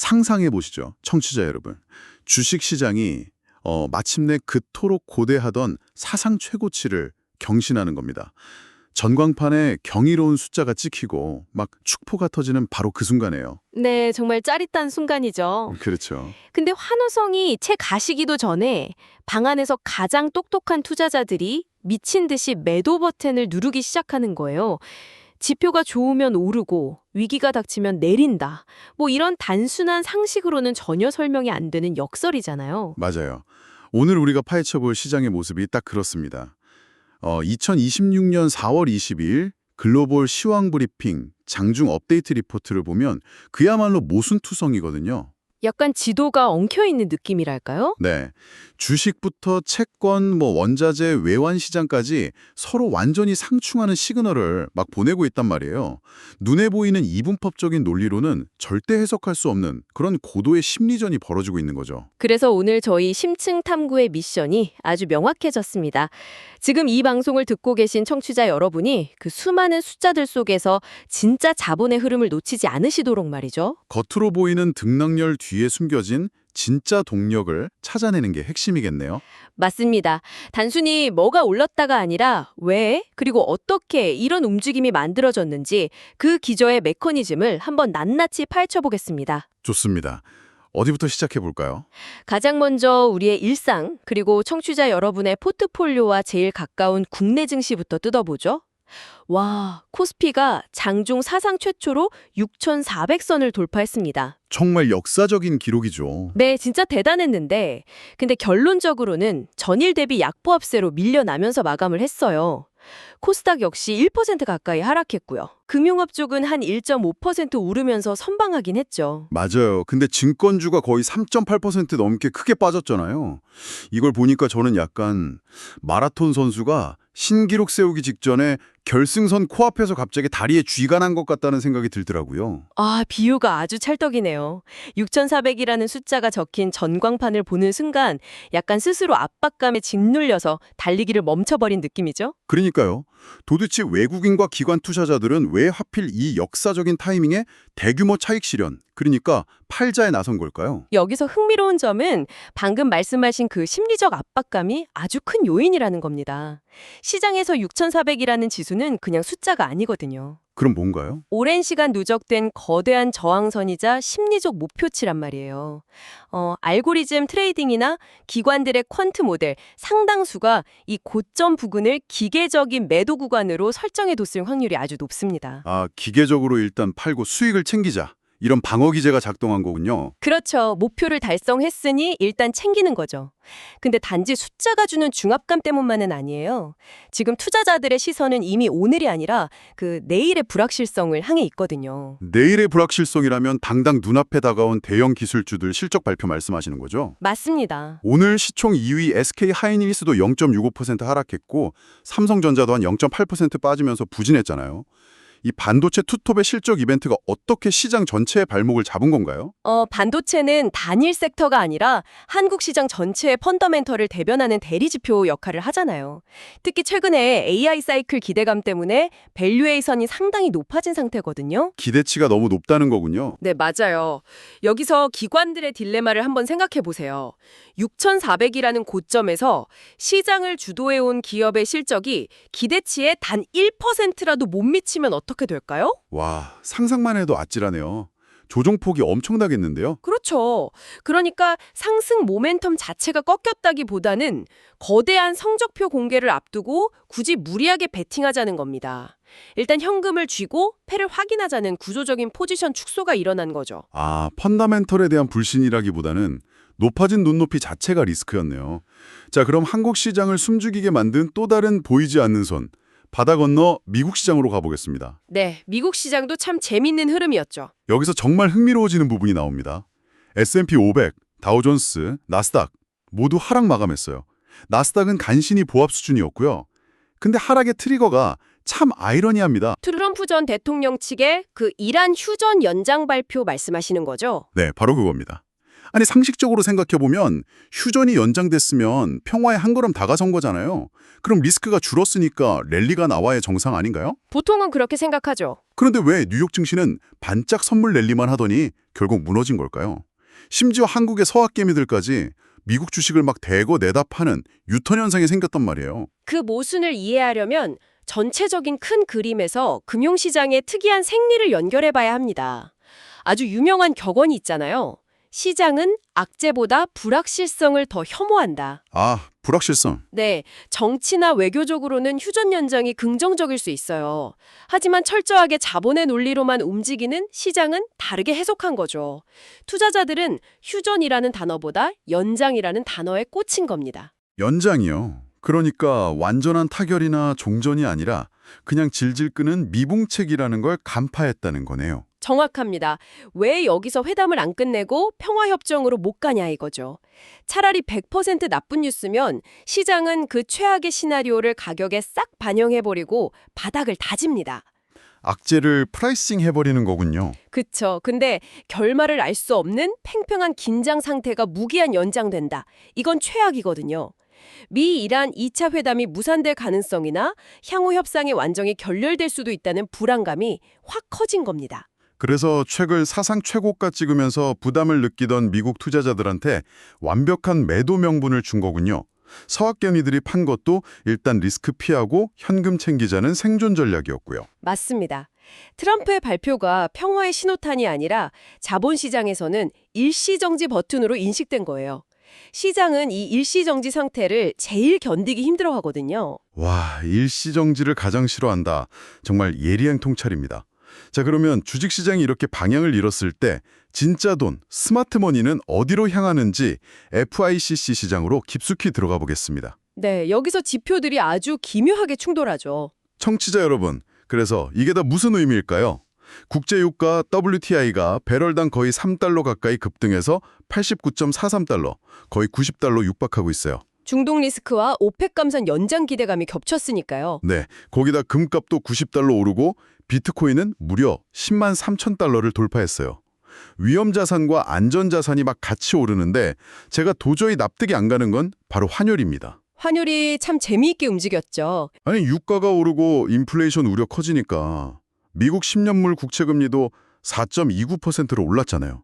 상상해 보시죠, 청취자 여러분. 주식시장이 마침내 그토록 고대하던 사상 최고치를 경신하는 겁니다. 전광판에 경이로운 숫자가 찍히고 막 축포가 터지는 바로 그 순간이에요. 네, 정말 짜릿한 순간이죠. 그렇죠. 근데 환호성이 채 가시기도 전에 방 안에서 가장 똑똑한 투자자들이 미친 듯이 매도 버튼을 누르기 시작하는 거예요. 지표가 좋으면 오르고 위기가 닥치면 내린다. 뭐 이런 단순한 상식으로는 전혀 설명이 안 되는 역설이잖아요. 맞아요. 오늘 우리가 파헤쳐볼 시장의 모습이 딱 그렇습니다. 2026년 4월 22일 글로벌 시황 브리핑 장중 업데이트 리포트를 보면 그야말로 모순투성이거든요. 약간 지도가 엉켜있는 느낌이랄까요? 네, 주식부터 채권, 원자재, 외환 시장까지 서로 완전히 상충하는 시그널을 막 보내고 있단 말이에요. 눈에 보이는 이분법적인 논리로는 절대 해석할 수 없는 그런 고도의 심리전이 벌어지고 있는 거죠. 그래서 오늘 저희 심층 탐구의 미션이 아주 명확해졌습니다. 지금 이 방송을 듣고 계신 청취자 여러분이 그 수많은 숫자들 속에서 진짜 자본의 흐름을 놓치지 않으시도록 말이죠. 겉으로 보이는 등락열 뒤에 숨겨진 진짜 동력을 찾아내는 게 핵심이겠네요. 맞습니다. 단순히 뭐가 올랐다가 아니라 왜, 그리고 어떻게 이런 움직임이 만들어졌는지 그 기저의 메커니즘을 한번 낱낱이 파헤쳐보겠습니다. 좋습니다. 어디부터 시작해 볼까요? 가장 먼저 우리의 일상, 그리고 청취자 여러분의 포트폴리오와 제일 가까운 국내 증시부터 뜯어보죠. 와, 코스피가 장중 사상 최초로 6,400선을 돌파했습니다. 정말 역사적인 기록이죠. 네, 진짜 대단했는데 근데 결론적으로는 전일 대비 약보합세로 밀려나면서 마감을 했어요. 코스닥 역시 1% 가까이 하락했고요. 금융업 쪽은 한 1.5% 오르면서 선방하긴 했죠. 맞아요. 근데 증권주가 거의 3.8% 넘게 크게 빠졌잖아요. 이걸 보니까 저는 약간 마라톤 선수가 신기록 세우기 직전에 결승선 코앞에서 갑자기 다리에 쥐가 난 것 같다는 생각이 들더라고요. 아, 비유가 아주 찰떡이네요. 6,400이라는 숫자가 적힌 전광판을 보는 순간 약간 스스로 압박감에 짓눌려서 달리기를 멈춰버린 느낌이죠? 그러니까요. 도대체 외국인과 기관 투자자들은 왜 하필 이 역사적인 타이밍에 대규모 차익 실현, 그러니까 팔자에 나선 걸까요? 여기서 흥미로운 점은 방금 말씀하신 그 심리적 압박감이 아주 큰 요인이라는 겁니다. 시장에서 6,400이라는 지수는 그냥 숫자가 아니거든요. 그럼 뭔가요? 오랜 시간 누적된 거대한 저항선이자 심리적 목표치란 말이에요. 알고리즘 트레이딩이나 기관들의 퀀트 모델 상당수가 이 고점 부근을 기계적인 매도 구간으로 설정해뒀을 확률이 아주 높습니다. 아, 기계적으로 일단 팔고 수익을 챙기자. 이런 방어 기제가 작동한 거군요. 그렇죠. 목표를 달성했으니 일단 챙기는 거죠. 근데 단지 숫자가 주는 중압감 때문만은 아니에요. 지금 투자자들의 시선은 이미 오늘이 아니라 그 내일의 불확실성을 향해 있거든요. 내일의 불확실성이라면 당장 눈앞에 다가온 대형 기술주들 실적 발표 말씀하시는 거죠? 맞습니다. 오늘 시총 2위 SK 하이닉스도 0.65% 하락했고 삼성전자도 한 0.8% 빠지면서 부진했잖아요. 이 반도체 투톱의 실적 이벤트가 어떻게 시장 전체의 발목을 잡은 건가요? 반도체는 단일 섹터가 아니라 한국 시장 전체의 펀더멘털을 대변하는 대리지표 역할을 하잖아요. 특히 최근에 AI 사이클 기대감 때문에 밸류에이션이 상당히 높아진 상태거든요. 기대치가 너무 높다는 거군요. 네, 맞아요. 여기서 기관들의 딜레마를 한번 생각해 보세요. 6,400이라는 고점에서 시장을 주도해온 기업의 실적이 기대치에 단 1%라도 못 미치면 어떻게 될까요? 와, 상상만 해도 아찔하네요. 조정폭이 엄청나겠는데요? 그렇죠. 그러니까 상승 모멘텀 자체가 꺾였다기보다는 거대한 성적표 공개를 앞두고 굳이 무리하게 베팅하자는 겁니다. 일단 현금을 쥐고 패를 확인하자는 구조적인 포지션 축소가 일어난 거죠. 아, 펀더멘털에 대한 불신이라기보다는 높아진 눈높이 자체가 리스크였네요. 자, 그럼 한국 시장을 숨죽이게 만든 또 다른 보이지 않는 손, 바다 건너 미국 시장으로 가보겠습니다. 네, 미국 시장도 참 재밌는 흐름이었죠. 여기서 정말 흥미로워지는 부분이 나옵니다. S&P 500, 다우존스, 나스닥 모두 하락 마감했어요. 나스닥은 간신히 보합 수준이었고요. 근데 하락의 트리거가 참 아이러니합니다. 트럼프 전 대통령 측의 그 이란 휴전 연장 발표 말씀하시는 거죠? 네, 바로 그겁니다. 아니 상식적으로 생각해보면 휴전이 연장됐으면 평화에 한 걸음 다가선 거잖아요. 그럼 리스크가 줄었으니까 랠리가 나와야 정상 아닌가요? 보통은 그렇게 생각하죠. 그런데 왜 뉴욕 증시는 반짝 선물 랠리만 하더니 결국 무너진 걸까요? 심지어 한국의 서학개미들까지 미국 주식을 막 대거 내다 파는 유턴 현상이 생겼단 말이에요. 그 모순을 이해하려면 전체적인 큰 그림에서 금융시장의 특이한 생리를 연결해 봐야 합니다. 아주 유명한 격언이 있잖아요. 시장은 악재보다 불확실성을 더 혐오한다. 아, 불확실성. 네, 정치나 외교적으로는 휴전 연장이 긍정적일 수 있어요. 하지만 철저하게 자본의 논리로만 움직이는 시장은 다르게 해석한 거죠. 투자자들은 휴전이라는 단어보다 연장이라는 단어에 꽂힌 겁니다. 연장이요. 그러니까 완전한 타결이나 종전이 아니라 그냥 질질 끄는 미붕책이라는 걸 간파했다는 거네요. 정확합니다. 왜 여기서 회담을 안 끝내고 평화협정으로 못 가냐 이거죠. 차라리 100% 나쁜 뉴스면 시장은 그 최악의 시나리오를 가격에 싹 반영해버리고 바닥을 다집니다. 악재를 프라이싱 해버리는 거군요. 그쵸. 근데 결말을 알 수 없는 팽팽한 긴장 상태가 무기한 연장된다. 이건 최악이거든요. 미 이란 2차 회담이 무산될 가능성이나 향후 협상이 완전히 결렬될 수도 있다는 불안감이 확 커진 겁니다. 그래서 최근 사상 최고가 찍으면서 부담을 느끼던 미국 투자자들한테 완벽한 매도 명분을 준 거군요. 서학개미들이 판 것도 일단 리스크 피하고 현금 챙기자는 생존 전략이었고요. 맞습니다. 트럼프의 발표가 평화의 신호탄이 아니라 자본시장에서는 일시정지 버튼으로 인식된 거예요. 시장은 이 일시정지 상태를 제일 견디기 힘들어하거든요. 와, 일시정지를 가장 싫어한다. 정말 예리한 통찰입니다. 자, 그러면 주식시장이 이렇게 방향을 잃었을 때 진짜 돈, 스마트머니는 어디로 향하는지 FICC 시장으로 깊숙이 들어가 보겠습니다. 네, 여기서 지표들이 아주 기묘하게 충돌하죠. 청취자 여러분, 그래서 이게 다 무슨 의미일까요? 국제유가 WTI가 배럴당 거의 3달러 가까이 급등해서 89.43달러, 거의 90달러 육박하고 있어요. 중동 리스크와 오펙 감산 연장 기대감이 겹쳤으니까요. 네, 거기다 금값도 90달러 오르고 비트코인은 무려 10만 3천 달러를 돌파했어요. 위험자산과 안전자산이 막 같이 오르는데 제가 도저히 납득이 안 가는 건 바로 환율입니다. 환율이 참 재미있게 움직였죠. 아니 유가가 오르고 인플레이션 우려 커지니까 미국 10년물 국채금리도 4.29%로 올랐잖아요.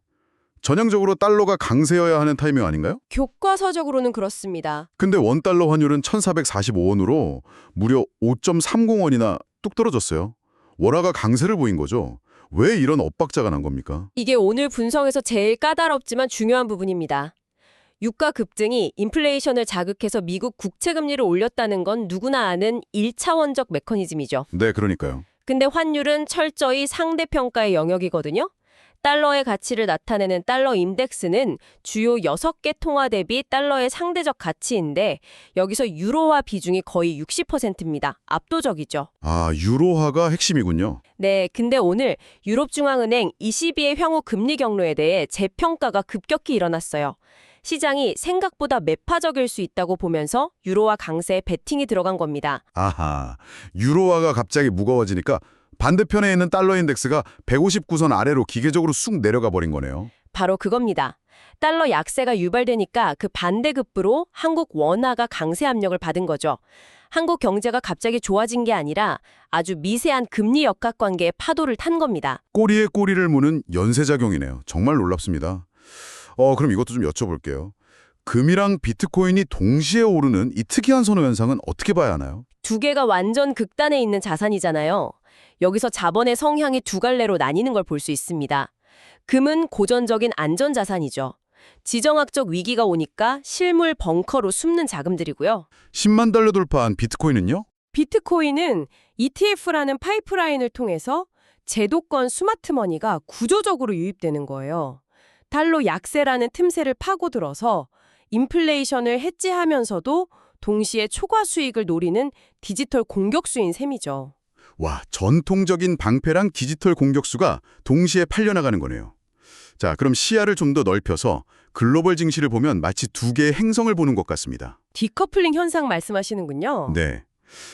전형적으로 달러가 강세여야 하는 타이밍 아닌가요? 교과서적으로는 그렇습니다. 근데 원달러 환율은 1,445원으로 무려 5.30원이나 뚝 떨어졌어요. 원화가 강세를 보인 거죠. 왜 이런 엇박자가 난 겁니까? 이게 오늘 분석에서 제일 까다롭지만 중요한 부분입니다. 유가 급등이 인플레이션을 자극해서 미국 국채 금리를 올렸다는 건 누구나 아는 1차원적 메커니즘이죠. 네, 그러니까요. 근데 환율은 철저히 상대평가의 영역이거든요. 달러의 가치를 나타내는 달러 인덱스는 주요 6개 통화 대비 달러의 상대적 가치인데 여기서 유로화 비중이 거의 60%입니다. 압도적이죠. 아, 유로화가 핵심이군요. 네, 근데 오늘 유럽중앙은행 ECB의 향후 금리 경로에 대해 재평가가 급격히 일어났어요. 시장이 생각보다 매파적일 수 있다고 보면서 유로화 강세에 베팅이 들어간 겁니다. 아하, 유로화가 갑자기 무거워지니까 반대편에 있는 달러 인덱스가 159선 아래로 기계적으로 쑥 내려가 버린 거네요. 바로 그겁니다. 달러 약세가 유발되니까 그 반대급부로 한국 원화가 강세 압력을 받은 거죠. 한국 경제가 갑자기 좋아진 게 아니라 아주 미세한 금리 역학관계에 파도를 탄 겁니다. 꼬리에 꼬리를 무는 연쇄작용이네요. 정말 놀랍습니다. 그럼 이것도 좀 여쭤볼게요. 금이랑 비트코인이 동시에 오르는 이 특이한 선호 현상은 어떻게 봐야 하나요? 두 개가 완전 극단에 있는 자산이잖아요. 여기서 자본의 성향이 두 갈래로 나뉘는 걸 볼 수 있습니다. 금은 고전적인 안전자산이죠. 지정학적 위기가 오니까 실물 벙커로 숨는 자금들이고요. 10만 달러 돌파한 비트코인은요? 비트코인은 ETF라는 파이프라인을 통해서 제도권 스마트머니가 구조적으로 유입되는 거예요. 달러 약세라는 틈새를 파고들어서 인플레이션을 해지하면서도 동시에 초과 수익을 노리는 디지털 공격수인 셈이죠. 와, 전통적인 방패랑 디지털 공격수가 동시에 팔려나가는 거네요. 자, 그럼 시야를 좀 더 넓혀서 글로벌 증시를 보면 마치 두 개의 행성을 보는 것 같습니다. 디커플링 현상 말씀하시는군요. 네.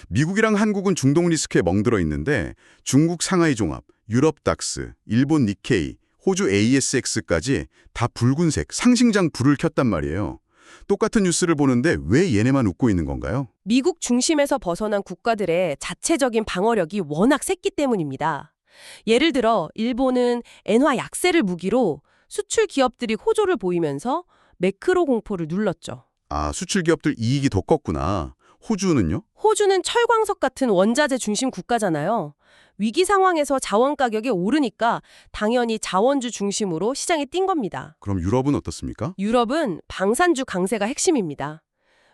미국이랑 한국은 중동 리스크에 멍들어 있는데 중국 상하이 종합, 유럽 닥스, 일본 니케이, 호주 ASX까지 다 붉은색, 상승장 불을 켰단 말이에요. 똑같은 뉴스를 보는데 왜 얘네만 웃고 있는 건가요? 미국 중심에서 벗어난 국가들의 자체적인 방어력이 워낙 셌기 때문입니다. 예를 들어 일본은 엔화 약세를 무기로 수출 기업들이 호조를 보이면서 매크로 공포를 눌렀죠. 아, 수출 기업들 이익이 더 컸구나. 호주는요? 호주는 철광석 같은 원자재 중심 국가잖아요. 위기 상황에서 자원 가격이 오르니까 당연히 자원주 중심으로 시장에 뛴 겁니다. 그럼 유럽은 어떻습니까? 유럽은 방산주 강세가 핵심입니다.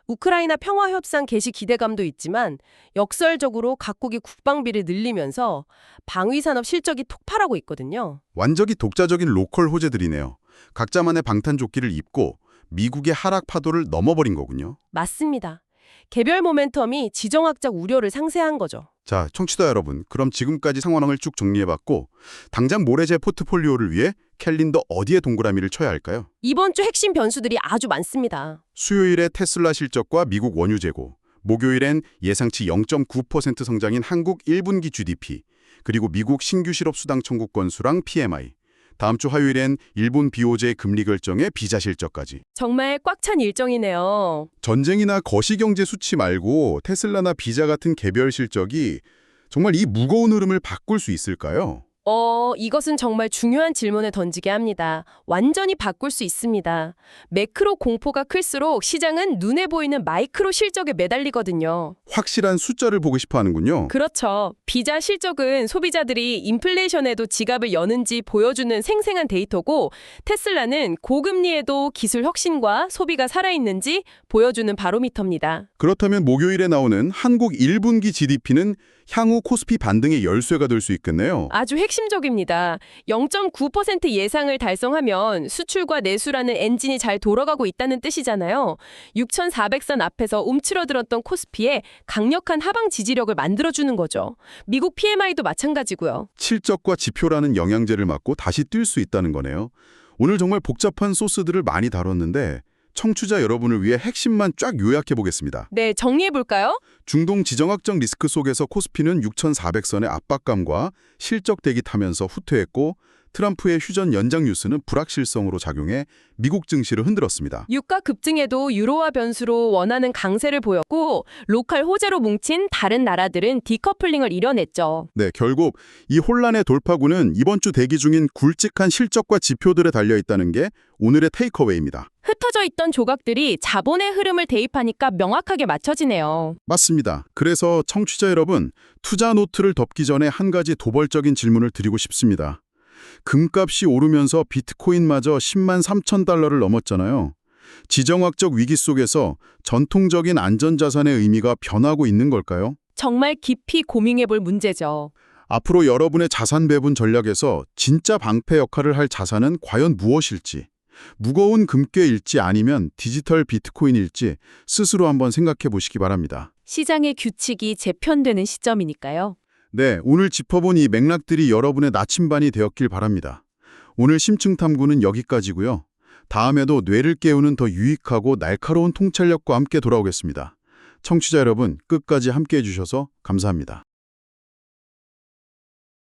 우크라이나 평화협상 개시 기대감도 있지만 역설적으로 각국이 국방비를 늘리면서 방위산업 실적이 폭발하고 있거든요. 완전히 독자적인 로컬 호재들이네요. 각자만의 방탄조끼를 입고 미국의 하락 파도를 넘어버린 거군요. 맞습니다. 개별 모멘텀이 지정학적 우려를 상쇄한 거죠. 자, 청취자 여러분, 그럼 지금까지 상황을 쭉 정리해봤고 당장 모레 제 포트폴리오를 위해 캘린더 어디에 동그라미를 쳐야 할까요? 이번 주 핵심 변수들이 아주 많습니다. 수요일에 테슬라 실적과 미국 원유 재고, 목요일엔 예상치 0.9% 성장인 한국 1분기 GDP, 그리고 미국 신규 실업 수당 청구 건수랑 PMI, 다음 주 화요일엔 일본 BOJ 금리 결정의 비자 실적까지. 정말 꽉 찬 일정이네요. 전쟁이나 거시경제 수치 말고 테슬라나 비자 같은 개별 실적이 정말 이 무거운 흐름을 바꿀 수 있을까요? 이것은 정말 중요한 질문을 던지게 합니다. 완전히 바꿀 수 있습니다. 매크로 공포가 클수록 시장은 눈에 보이는 마이크로 실적에 매달리거든요. 확실한 숫자를 보고 싶어 하는군요. 그렇죠. 비자 실적은 소비자들이 인플레이션에도 지갑을 여는지 보여주는 생생한 데이터고, 테슬라는 고금리에도 기술 혁신과 소비가 살아있는지 보여주는 바로미터입니다. 그렇다면 목요일에 나오는 한국 1분기 GDP는 향후 코스피 반등의 열쇠가 될 수 있겠네요. 아주 핵심적입니다. 0.9% 예상을 달성하면 수출과 내수라는 엔진이 잘 돌아가고 있다는 뜻이잖아요. 6,400선 앞에서 움츠러들었던 코스피에 강력한 하방 지지력을 만들어주는 거죠. 미국 PMI도 마찬가지고요. 실적과 지표라는 영양제를 맞고 다시 뛸 수 있다는 거네요. 오늘 정말 복잡한 소스들을 많이 다뤘는데 청취자 여러분을 위해 핵심만 쫙 요약해 보겠습니다. 네, 정리해볼까요? 중동 지정학적 리스크 속에서 코스피는 6,400선의 압박감과 실적 대기 타면서 후퇴했고 트럼프의 휴전 연장 뉴스는 불확실성으로 작용해 미국 증시를 흔들었습니다. 유가 급증에도 유로화 변수로 원하는 강세를 보였고 로컬 호재로 뭉친 다른 나라들은 디커플링을 이뤄냈죠. 네, 결국 이 혼란의 돌파구는 이번 주 대기 중인 굵직한 실적과 지표들에 달려있다는 게 오늘의 테이크어웨이입니다. 흩어져 있던 조각들이 자본의 흐름을 대입하니까 명확하게 맞춰지네요. 맞습니다. 그래서 청취자 여러분, 투자 노트를 덮기 전에 한 가지 도발적인 질문을 드리고 싶습니다. 금값이 오르면서 비트코인마저 10만 3천 달러를 넘었잖아요. 지정학적 위기 속에서 전통적인 안전자산의 의미가 변하고 있는 걸까요? 정말 깊이 고민해볼 문제죠. 앞으로 여러분의 자산 배분 전략에서 진짜 방패 역할을 할 자산은 과연 무엇일지, 무거운 금괴일지 아니면 디지털 비트코인일지 스스로 한번 생각해 보시기 바랍니다. 시장의 규칙이 재편되는 시점이니까요. 네, 오늘 짚어본 이 맥락들이 여러분의 나침반이 되었길 바랍니다. 오늘 심층 탐구는 여기까지고요. 다음에도 뇌를 깨우는 더 유익하고 날카로운 통찰력과 함께 돌아오겠습니다. 청취자 여러분, 끝까지 함께해 주셔서 감사합니다.